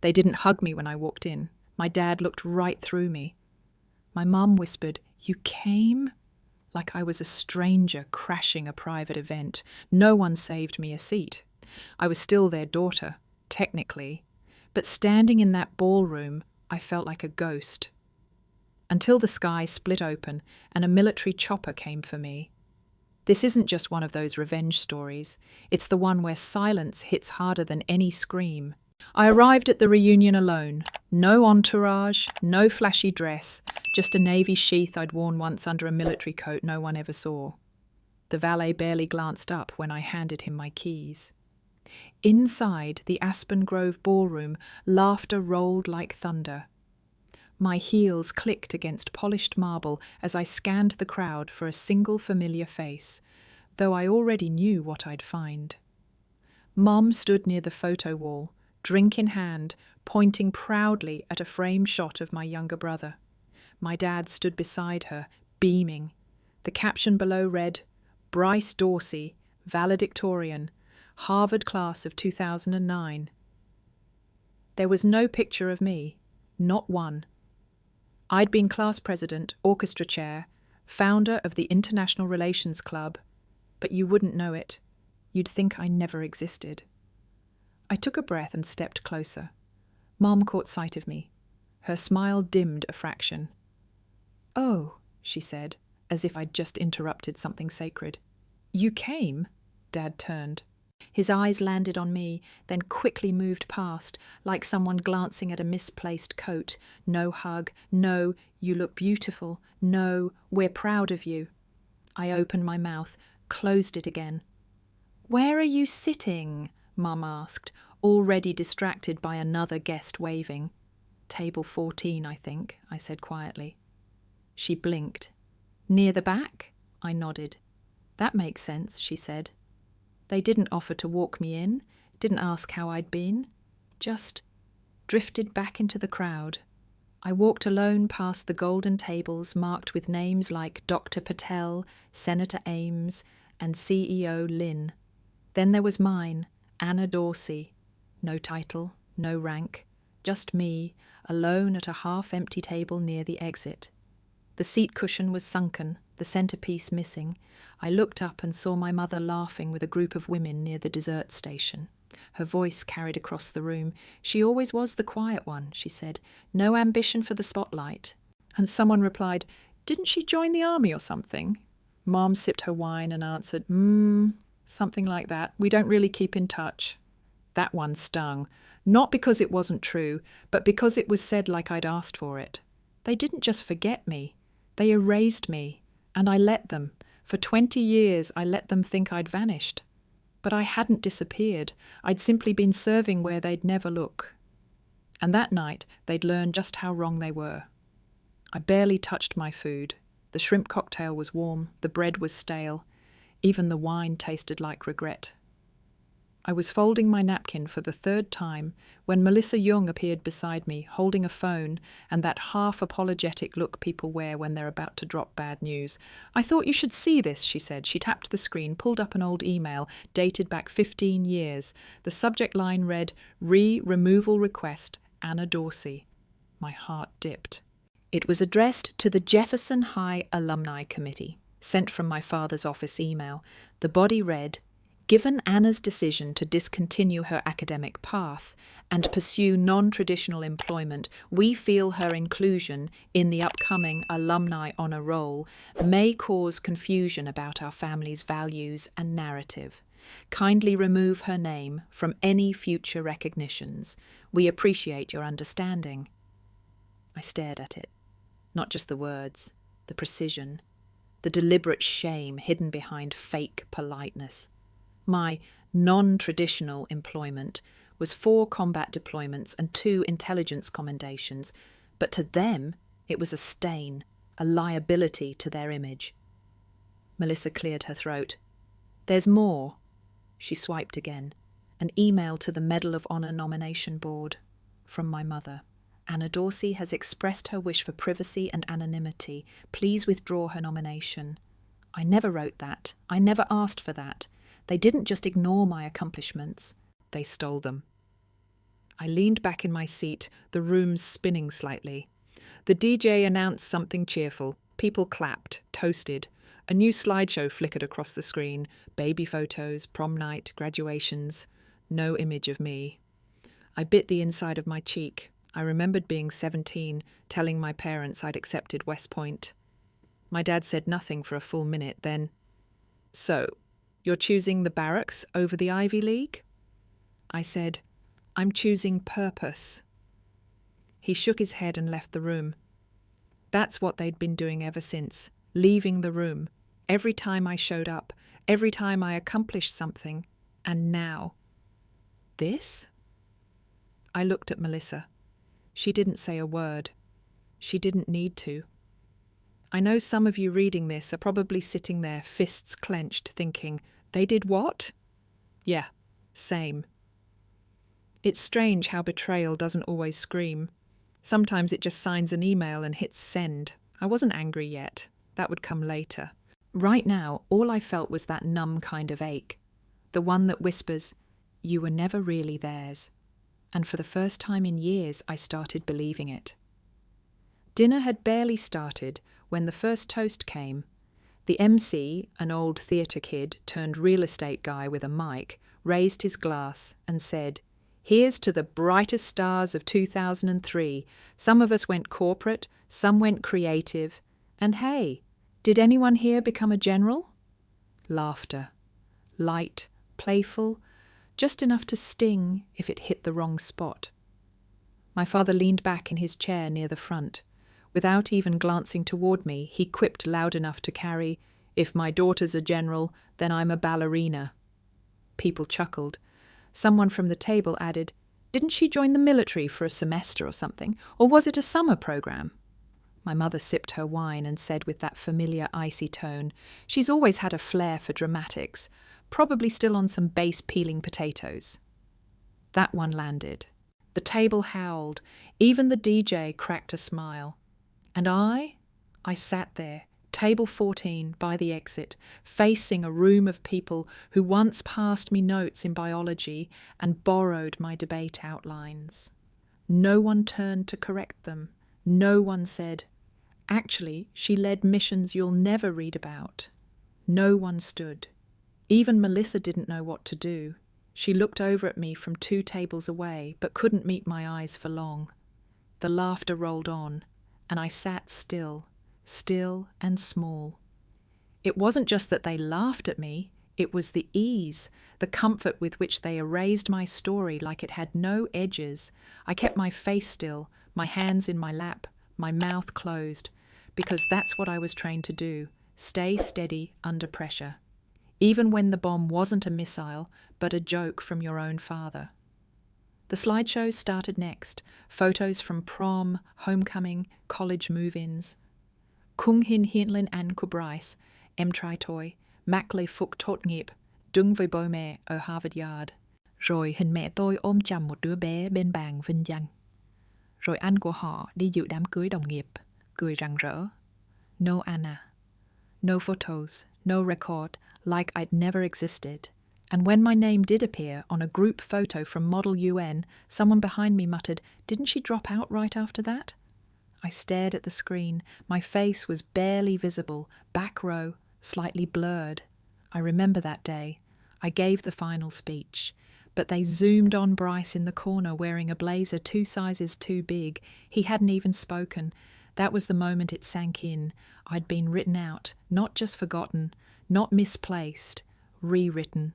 They didn't hug me when I walked in. My dad looked right through me. My mum whispered, "You came?" Like I was a stranger crashing a private event. No one saved me a seat. I was still their daughter, technically, but standing in that ballroom, I felt like a ghost. Until the sky split open and a military chopper came for me. This isn't just one of those revenge stories. It's the one where silence hits harder than any scream. I arrived at the reunion alone. No entourage, no flashy dress, just a navy sheath I'd worn once under a military coat no one ever saw. The valet barely glanced up when I handed him my keys. Inside the Aspen Grove ballroom, laughter rolled like thunder. My heels clicked against polished marble as I scanned the crowd for a single familiar face, though I already knew what I'd find. Mom stood near the photo wall, drink in hand, pointing proudly at a framed shot of my younger brother. My dad stood beside her, beaming. The caption below read, "Bryce Dorsey, valedictorian, Harvard class of 2009. There was no picture of me, not one. I'd been class president, orchestra chair, founder of the International Relations Club, but you wouldn't know it. You'd think I never existed. I took a breath and stepped closer. Mom caught sight of me. Her smile dimmed a fraction. "Oh," she said, as if I'd just interrupted something sacred. "You came?" Dad turned. His eyes landed on me, then quickly moved past, like someone glancing at a misplaced coat. No hug, no, "You look beautiful," no, "We're proud of you." I opened my mouth, closed it again. "Where are you sitting?" Mum asked, already distracted by another guest waving. "Table 14, I think," I said quietly. She blinked. "Near the back?" I nodded. "That makes sense," she said. They didn't offer to walk me in, didn't ask how I'd been, just drifted back into the crowd. I walked alone past the golden tables marked with names like Dr. Patel, Senator Ames, and CEO Lynn. Then there was mine, Anna Dorsey. No title, no rank, just me, alone at a half-empty table near the exit. The seat cushion was sunken, the centerpiece missing. I looked up and saw my mother laughing with a group of women near the dessert station. Her voice carried across the room. "She always was the quiet one," she said. "No ambition for the spotlight." And someone replied, "Didn't she join the army or something?" Mom sipped her wine and answered, something like that. "We don't really keep in touch." That one stung. Not because it wasn't true, but because it was said like I'd asked for it. They didn't just forget me. They erased me. And I let them. For 20 years, I let them think I'd vanished. But I hadn't disappeared. I'd simply been serving where they'd never look. And that night, they'd learned just how wrong they were. I barely touched my food. The shrimp cocktail was warm. The bread was stale. Even the wine tasted like regret. I was folding my napkin for the third time when Melissa Young appeared beside me, holding a phone and that half-apologetic look people wear when they're about to drop bad news. "I thought you should see this," she said. She tapped the screen, pulled up an old email dated back 15 years. The subject line read, "Removal request, Anna Dorsey." My heart dipped. It was addressed to the Jefferson High Alumni Committee, sent from my father's office email. The body read, "Given Anna's decision to discontinue her academic path and pursue non-traditional employment, we feel her inclusion in the upcoming Alumni Honor Roll may cause confusion about our family's values and narrative. Kindly remove her name from any future recognitions. We appreciate your understanding." I stared at it. Not just the words, the precision, the deliberate shame hidden behind fake politeness. My non-traditional employment was 4 combat deployments and 2 intelligence commendations, but to them it was a stain, a liability to their image. Melissa cleared her throat. "There's more." She swiped again. An email to the Medal of Honor nomination board from my mother. "Anna Dorsey has expressed her wish for privacy and anonymity. Please withdraw her nomination." I never wrote that. I never asked for that. They didn't just ignore my accomplishments, they stole them. I I leaned back in my seat, the room spinning slightly. The DJ announced something cheerful. People clapped, toasted. A new slideshow flickered across the screen. Baby photos, prom night, graduations. No image of me. I bit the inside of my cheek. I remembered being 17, telling my parents I'd accepted West Point. My dad said nothing for a full minute, then, "So, you're choosing the barracks over the Ivy League?" I said, "I'm choosing purpose." He shook his head and left the room. That's what they'd been doing ever since, leaving the room. Every time I showed up, every time I accomplished something, and now. This? I looked at Melissa. She didn't say a word. She didn't need to. I know some of you reading this are probably sitting there, fists clenched, thinking, they did what? Yeah, same. It's strange how betrayal doesn't always scream. Sometimes it just signs an email and hits send. I wasn't angry yet. That would come later. Right now, all I felt was that numb kind of ache. The one that whispers, "You were never really theirs." And for the first time in years, I started believing it. Dinner had barely started when the first toast came. The MC, an old theatre kid turned real estate guy with a mic, raised his glass and said, "Here's to the brightest stars of 2003. Some of us went corporate, some went creative. And hey, did anyone here become a general?" Laughter. Light, playful, just enough to sting if it hit the wrong spot. My father leaned back in his chair near the front. Without even glancing toward me, he quipped loud enough to carry, "If my daughter's a general, then I'm a ballerina." People chuckled. Someone from the table added, "Didn't she join the military for a semester or something? Or was it a summer program?" My mother sipped her wine and said with that familiar icy tone, "She's always had a flair for dramatics, probably still on some base peeling potatoes." That one landed. The table howled. Even the DJ cracked a smile. And I sat there, table 14 by the exit, facing a room of people who once passed me notes in biology and borrowed my debate outlines. No one turned to correct them. No one said, "Actually, she led missions you'll never read about." No one stood. Even Melissa didn't know what to do. She looked over at me from 2 tables away, but couldn't meet my eyes for long. The laughter rolled on, and I sat still and small. It wasn't just that they laughed at me, it was the ease, the comfort with which they erased my story like it had no edges. I kept my face still, my hands in my lap, my mouth closed, because that's what I was trained to do, stay steady under pressure. Even when the bomb wasn't a missile, but a joke from your own father. The slideshow started next, photos from prom, homecoming, college move-ins. Kung hin hienlin an kubrais, trai toi, mac le phúc tốt nghiệp, đứng với bố mẹ ở Harvard Yard. Rồi hình mẹ tôi ôm chầm một đứa bé bên bàn vinh danh. Rồi anh của họ đi dự đám cưới đồng nghiệp, cười rạng rỡ. No Anna. No photos, no record, like I'd never existed. And when my name did appear on a group photo from Model UN, someone behind me muttered, "Didn't she drop out right after that?" I stared at the screen. My face was barely visible, back row, slightly blurred. I remember that day. I gave the final speech. But they zoomed on Bryce in the corner wearing a blazer 2 sizes too big. He hadn't even spoken. That was the moment it sank in. I'd been written out, not just forgotten, not misplaced, rewritten.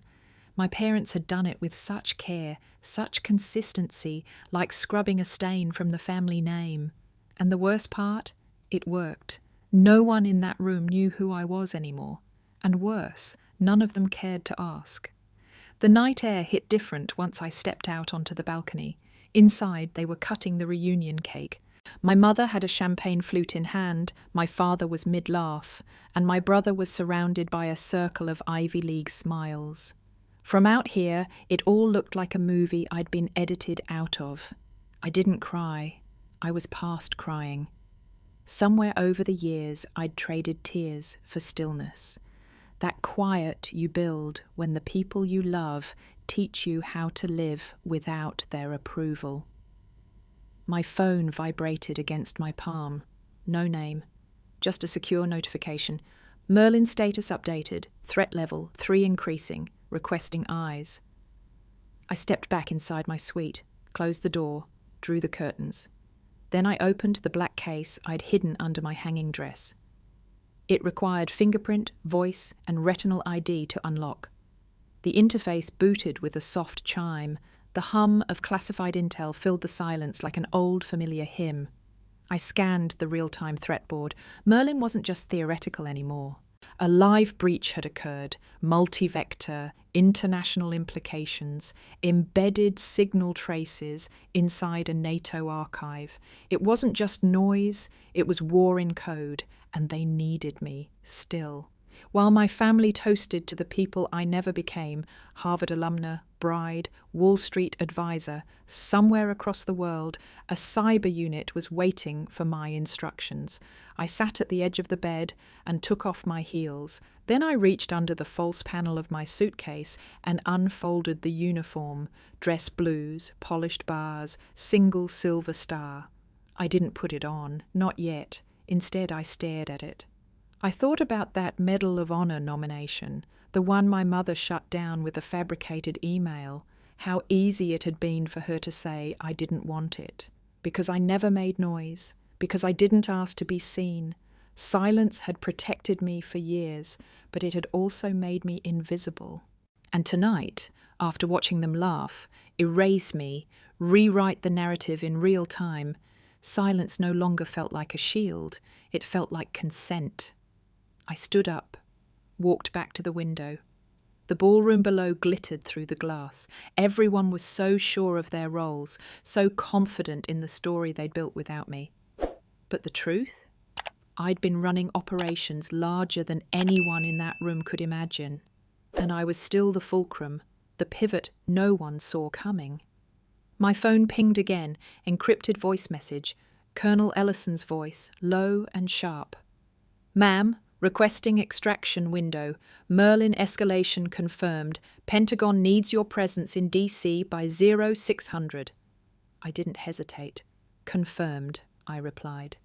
My parents had done it with such care, such consistency, like scrubbing a stain from the family name. And the worst part? It worked. No one in that room knew who I was anymore. And worse, none of them cared to ask. The night air hit different once I stepped out onto the balcony. Inside, they were cutting the reunion cake. My mother had a champagne flute in hand, my father was mid-laugh, and my brother was surrounded by a circle of Ivy League smiles. From out here, it all looked like a movie I'd been edited out of. I didn't cry. I was past crying. Somewhere over the years, I'd traded tears for stillness. That quiet you build when the people you love teach you how to live without their approval. My phone vibrated against my palm. No name, just a secure notification. Merlin status updated, threat level 3 increasing, requesting eyes. I stepped back inside my suite, closed the door, drew the curtains. Then I opened the black case I'd hidden under my hanging dress. It required fingerprint, voice, and retinal ID to unlock. The interface booted with a soft chime. The hum of classified intel filled the silence like an old familiar hymn. I scanned the real-time threat board. Merlin wasn't just theoretical anymore. A live breach had occurred, multi-vector, international implications, embedded signal traces inside a NATO archive. It wasn't just noise, it was war in code, and they needed me, still. While my family toasted to the people I never became, Harvard alumna, bride, Wall Street advisor, somewhere across the world, a cyber unit was waiting for my instructions. I sat at the edge of the bed and took off my heels. Then I reached under the false panel of my suitcase and unfolded the uniform, dress blues, polished bars, single silver star. I didn't put it on, not yet. Instead, I stared at it. I thought about that Medal of Honor nomination, the one my mother shut down with a fabricated email, how easy it had been for her to say I didn't want it, because I never made noise, because I didn't ask to be seen. Silence had protected me for years, but it had also made me invisible. And tonight, after watching them laugh, erase me, rewrite the narrative in real time, silence no longer felt like a shield, it felt like consent. I stood up, walked back to the window. The ballroom below glittered through the glass. Everyone was so sure of their roles, so confident in the story they'd built without me. But the truth? I'd been running operations larger than anyone in that room could imagine. And I was still the fulcrum, the pivot no one saw coming. My phone pinged again, encrypted voice message, Colonel Ellison's voice, low and sharp. "Ma'am, requesting extraction window. Merlin escalation confirmed. Pentagon needs your presence in DC by 0600. I didn't hesitate. "Confirmed," I replied.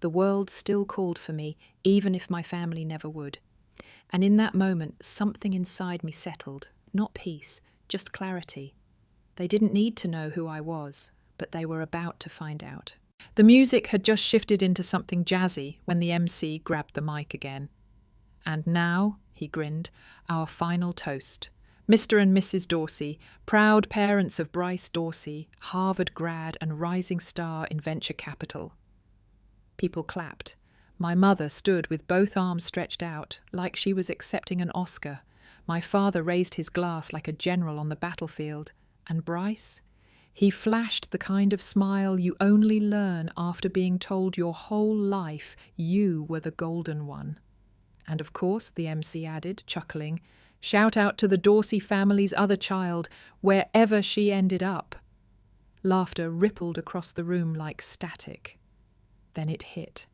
The world still called for me, even if my family never would. And in that moment, something inside me settled. Not peace, just clarity. They didn't need to know who I was, but they were about to find out. The music had just shifted into something jazzy when the MC grabbed the mic again. "And now," he grinned, "our final toast. Mr. and Mrs. Dorsey, proud parents of Bryce Dorsey, Harvard grad and rising star in venture capital." People clapped. My mother stood with both arms stretched out, like she was accepting an Oscar. My father raised his glass like a general on the battlefield. And Bryce? He flashed the kind of smile you only learn after being told your whole life you were the golden one. And of course, the MC added, chuckling, "Shout out to the Dorsey family's other child, wherever she ended up." Laughter rippled across the room like static. Then it hit.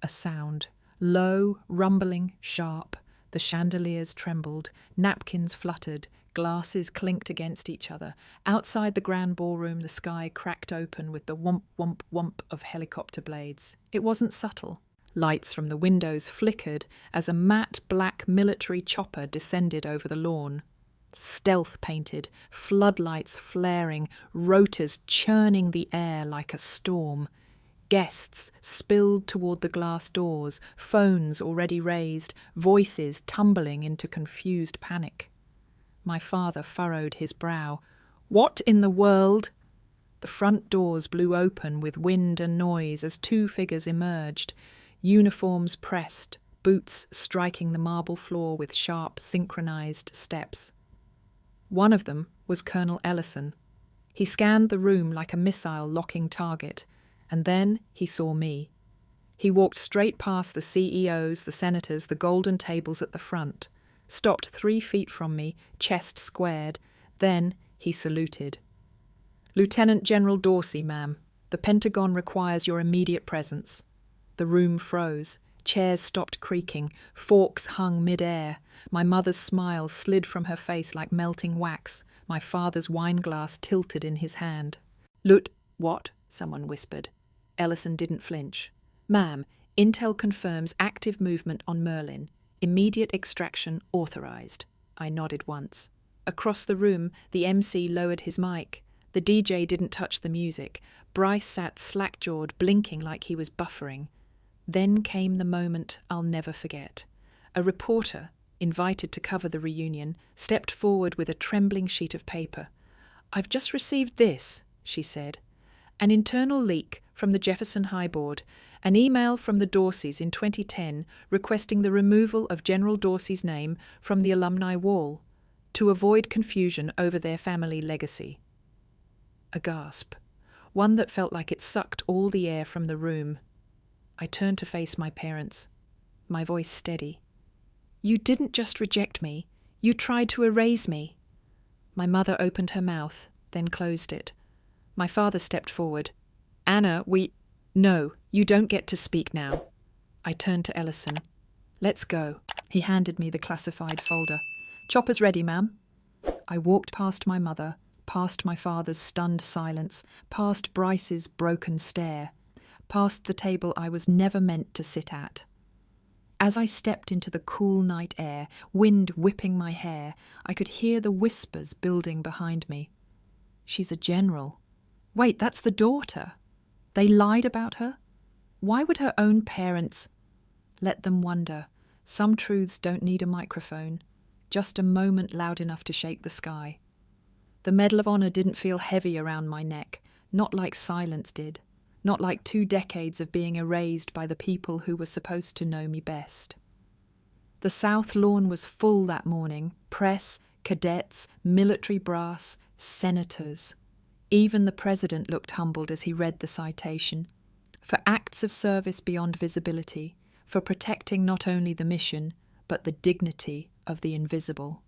A sound. Low, rumbling, sharp. The chandeliers trembled, napkins fluttered, glasses clinked against each other. Outside the grand ballroom, the sky cracked open with the whomp, whomp, whomp of helicopter blades. It wasn't subtle. Lights from the windows flickered as a matte black military chopper descended over the lawn. Stealth painted, floodlights flaring, rotors churning the air like a storm. Guests spilled toward the glass doors, phones already raised, voices tumbling into confused panic. My father furrowed his brow. "What in the world?" The front doors blew open with wind and noise as two figures emerged, uniforms pressed, boots striking the marble floor with sharp, synchronized steps. One of them was Colonel Ellison. He scanned the room like a missile locking target, and then he saw me. He walked straight past the CEOs, the senators, the golden tables at the front, stopped 3 feet from me, chest squared. Then he saluted. "Lieutenant General Dorsey, ma'am. The Pentagon requires your immediate presence." The room froze. Chairs stopped creaking. Forks hung mid-air. My mother's smile slid from her face like melting wax. My father's wine glass tilted in his hand. "Lut, what?" someone whispered. Ellison didn't flinch. "Ma'am, Intel confirms active movement on Merlin. Immediate extraction authorized." I nodded once. Across the room, the MC lowered his mic. The DJ didn't touch the music. Bryce sat slack-jawed, blinking like he was buffering. Then came the moment I'll never forget. A reporter, invited to cover the reunion, stepped forward with a trembling sheet of paper. "I've just received this," she said. "An internal leak from the Jefferson High Board, an email from the Dorseys in 2010 requesting the removal of General Dorsey's name from the alumni wall to avoid confusion over their family legacy." A gasp, one that felt like it sucked all the air from the room. I turned to face my parents, my voice steady. "You didn't just reject me, you tried to erase me." My mother opened her mouth, then closed it. My father stepped forward. "Anna, No, you don't get to speak now." I turned to Ellison. "Let's go." He handed me the classified folder. "Chopper's ready, ma'am." I walked past my mother, past my father's stunned silence, past Bryce's broken stare, past the table I was never meant to sit at. As I stepped into the cool night air, wind whipping my hair, I could hear the whispers building behind me. "She's a general. Wait, that's the daughter. They lied about her? Why would her own parents—" Let them wonder. Some truths don't need a microphone. Just a moment loud enough to shake the sky. The Medal of Honor didn't feel heavy around my neck, not like silence did, not like 2 decades of being erased by the people who were supposed to know me best. The South Lawn was full that morning, press, cadets, military brass, senators. Even the president looked humbled as he read the citation. For acts of service beyond visibility, for protecting not only the mission, but the dignity of the invisible.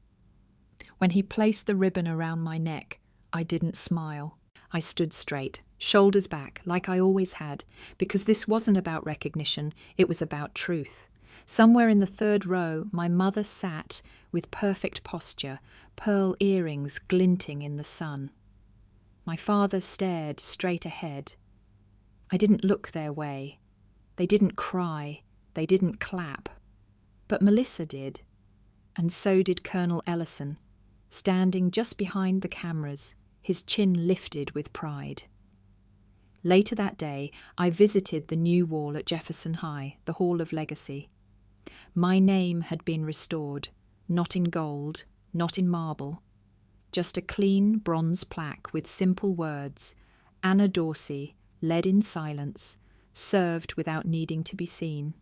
When he placed the ribbon around my neck, I didn't smile. I stood straight, shoulders back, like I always had, because this wasn't about recognition, it was about truth. Somewhere in the 3rd row, my mother sat with perfect posture, pearl earrings glinting in the sun. My father stared straight ahead. I didn't look their way. They didn't cry. They didn't clap. But Melissa did. And so did Colonel Ellison, standing just behind the cameras, his chin lifted with pride. Later that day, I visited the new wall at Jefferson High, the Hall of Legacy. My name had been restored, not in gold, not in marble, just a clean bronze plaque with simple words, "Anna Dorsey, led in silence, served without needing to be seen."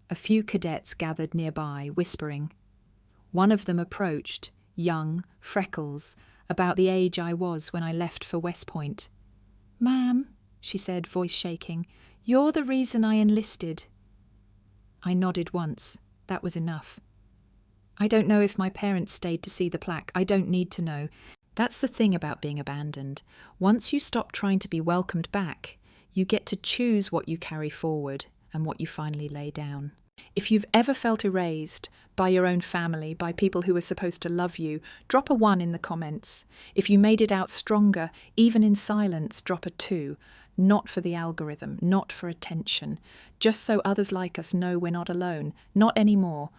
A few cadets gathered nearby, whispering. One of them approached, young, freckles, about the age I was when I left for West Point. "Ma'am," she said, voice shaking, "you're the reason I enlisted." I nodded once. That was enough. I don't know if my parents stayed to see the plaque. I don't need to know. That's the thing about being abandoned. Once you stop trying to be welcomed back, you get to choose what you carry forward and what you finally lay down. If you've ever felt erased by your own family, by people who were supposed to love you, drop a 1 in the comments. If you made it out stronger, even in silence, drop a 2. Not for the algorithm, not for attention, just so others like us know we're not alone, not anymore.